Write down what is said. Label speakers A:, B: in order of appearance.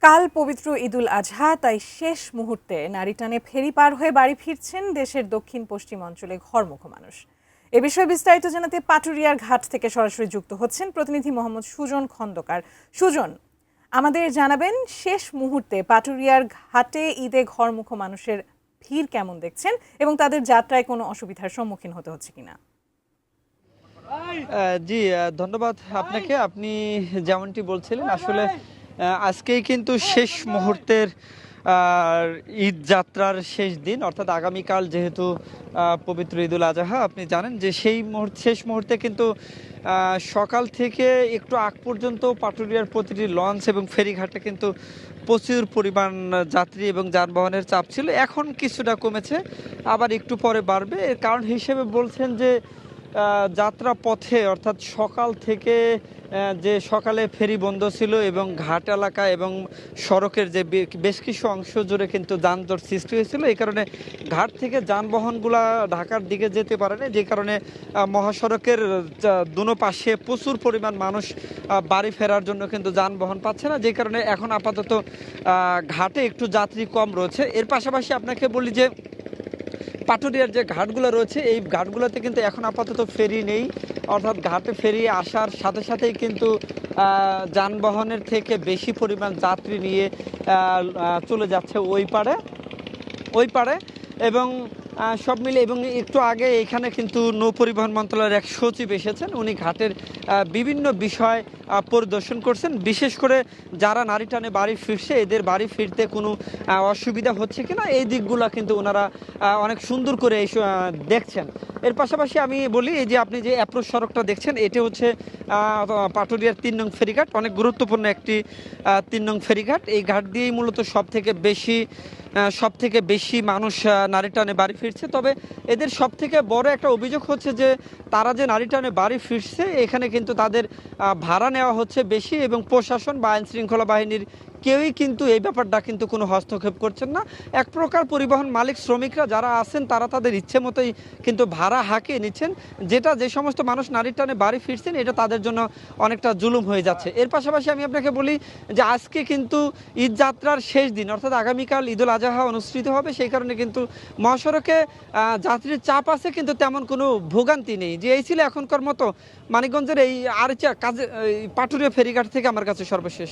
A: কাল পবিত্র ঈদুল আজহা, তাই শেষ মুহূর্তে নারী টানে ফেরি পার হয়ে বাড়ি ফিরছেন দেশের দক্ষিণ পশ্চিম অঞ্চলে ঘরমুখো মানুষ। এ বিষয়ে বিস্তারিত জানাতে পাটুরিয়ার ঘাট থেকে সরাসরি যুক্ত হচ্ছেন প্রতিনিধি মোহাম্মদ সুজন খন্দকার। সুজন, আমাদের জানাবেন শেষ মুহূর্তে পাটুরিয়ার ঘাটে ঈদে ঘরমুখো মানুষের ভিড় কেমন দেখছেন এবং তাদের যাত্রায় কোনো অসুবিধার সম্মুখীন হতে হচ্ছে কিনা।
B: জি, ধন্যবাদ আপনাকে। আপনি যেমনটি বলছিলেন, আসলে আজকেই কিন্তু শেষ মুহূর্তের ঈদ যাত্রার শেষ দিন, অর্থাৎ আগামীকাল যেহেতু পবিত্র ঈদুল আজহা, আপনি জানেন যে সেই শেষ মুহূর্তে কিন্তু সকাল থেকে একটু আগ পর্যন্ত পাটুরিয়ার প্রতিটি লঞ্চ এবং ফেরিঘাটে কিন্তু প্রচুর পরিমাণ যাত্রী এবং যানবাহনের চাপ ছিল। এখন কিছুটা কমেছে, আবার একটু পরে বাড়বে। এর কারণ হিসেবে বলছেন যে যাত্রা পথে, অর্থাৎ সকাল থেকে যে সকালে ফেরি বন্ধ ছিল এবং ঘাট এলাকা এবং সড়কের যে বেশ কিছু অংশ জুড়ে কিন্তু যানজট সৃষ্টি হয়েছিল। এই কারণে ঘাট থেকে যানবাহনগুলা ঢাকার দিকে যেতে পারে না, যে কারণে মহাসড়কের দুনো পাশে প্রচুর পরিমাণ মানুষ বাড়ি ফেরার জন্য কিন্তু যানবাহন পাচ্ছে না, যে কারণে এখন আপাতত ঘাটে একটু যাত্রী কম রয়েছে। এর পাশাপাশি আপনাকে বলি যে পাটুরিয়ার যে ঘাটগুলো রয়েছে, এই ঘাটগুলোতে কিন্তু এখন আপাতত ফেরি নেই, অর্থাৎ ঘাটে ফেরি আসার সাথে সাথেই কিন্তু যানবাহনের থেকে বেশি পরিমাণ যাত্রী নিয়ে চলে যাচ্ছে ওই পারে এবং সব মিলে। এবং একটু আগে এখানে কিন্তু নৌ পরিবহন মন্ত্রণালয়ের এক সচিব এসেছেন, উনি ঘাটের বিভিন্ন বিষয় পরিদর্শন করছেন, বিশেষ করে যারা নারী টানে বাড়ি ফিরছে এদের বাড়ি ফিরতে কোনো অসুবিধা হচ্ছে কিনা, এই দিকগুলো কিন্তু ওনারা অনেক সুন্দর করে দেখছেন। এর পাশাপাশি আমি বলি, এই যে আপনি যে অ্যাপ্রোচ সড়কটা দেখছেন, এটা হচ্ছে পাটুরিয়ার ৩ নং ফেরিঘাট, অনেক গুরুত্বপূর্ণ একটি ৩ নং ফেরিঘাট। এই ঘাট দিয়েই মূলত সব থেকে বেশি মানুষ নারী টানে বাড়ি ফিরছে। তবে এদের সব থেকে বড় একটা অভিযোগ হচ্ছে যে তারা যে নারী টানে বাড়ি ফিরছে, এখানে কিন্তু তাদের ভাড়া নেওয়া হচ্ছে বেশি এবং প্রশাসন বা আইন শৃঙ্খলা বাহিনীর কেউই কিন্তু এই ব্যাপারটা কিন্তু কোনো হস্তক্ষেপ করছেন না। এক প্রকার পরিবহন মালিক শ্রমিকরা যারা আছেন তারা তাদের ইচ্ছে মতোই কিন্তু ভাড়া হাঁকিয়ে নিচ্ছেন, যে সমস্ত মানুষ নারীর টানে বাড়ি ফিরছেন এটা তাদের জন্য অনেকটা জুলুম হয়ে যাচ্ছে। এর পাশাপাশি আমি আপনাকে বলি যে আজকে কিন্তু ঈদ যাত্রার শেষ দিন, অর্থাৎ আগামীকাল ঈদুল আজহা অনুষ্ঠিত হবে, সেই কারণে কিন্তু মহাসড়কে যাত্রীর চাপ আছে, কিন্তু তেমন কোনো ভোগান্তি নেই। যে এই ছিল এখনকার মতো মানিকগঞ্জের এই কাজে পাটুরিয়া ফেরিঘাট থেকে আমার কাছে সর্বশেষ।